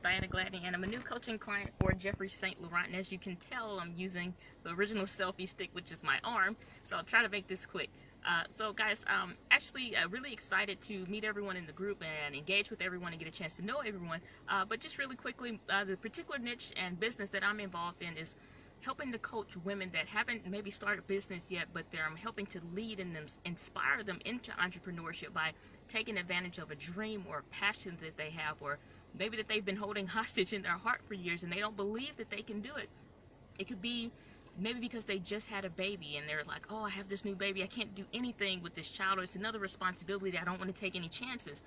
Diana Gladney, and I'm a new coaching client for Jeffrey St. Laurent. And as you can tell, I'm using the original selfie stick, which is my arm, so I'll try to make this quick. So guys, actually really excited to meet everyone in the group and engage with everyone and get a chance to know everyone. But just really quickly, the particular niche and business that I'm involved in is helping to coach women that haven't maybe started business yet, but they're helping to lead in them, inspire them into entrepreneurship by taking advantage of a dream or a passion that they have, or maybe that they've been holding hostage in their heart for years and they don't believe that they can do it. It could be maybe because they just had a baby and they're like, oh, I have this new baby, I can't do anything with this child, or it's another responsibility, I don't want to take any chances.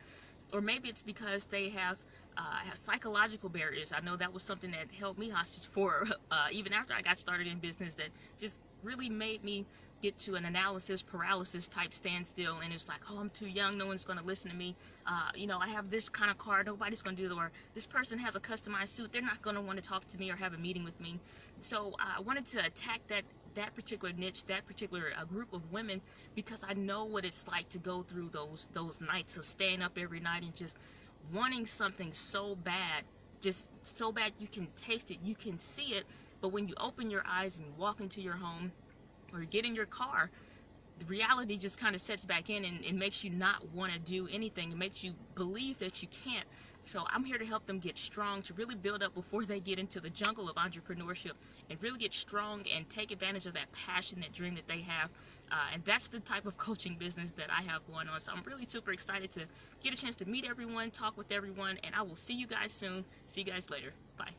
Or maybe it's because they have psychological barriers. I know that was something that held me hostage for even after I got started in business, that just really made me get to an analysis paralysis type standstill, and it's like, oh, I'm too young, no one's going to listen to me, you know, I have this kind of car, nobody's going to do it, or this person has a customized suit, they're not going to want to talk to me or have a meeting with me. So I wanted to attack that particular niche, that particular group of women, because I know what it's like to go through those nights of staying up every night and just wanting something so bad, just so bad you can taste it, you can see it, but when you open your eyes and you walk into your home or get in your car, the reality just kind of sets back in and it makes you not want to do anything. It makes you believe that you can't. So I'm here to help them get strong, to really build up before they get into the jungle of entrepreneurship, and really get strong and take advantage of that passion, that dream that they have. And that's the type of coaching business that I have going on. So I'm really super excited to get a chance to meet everyone, talk with everyone, and I will see you guys soon. See you guys later. Bye.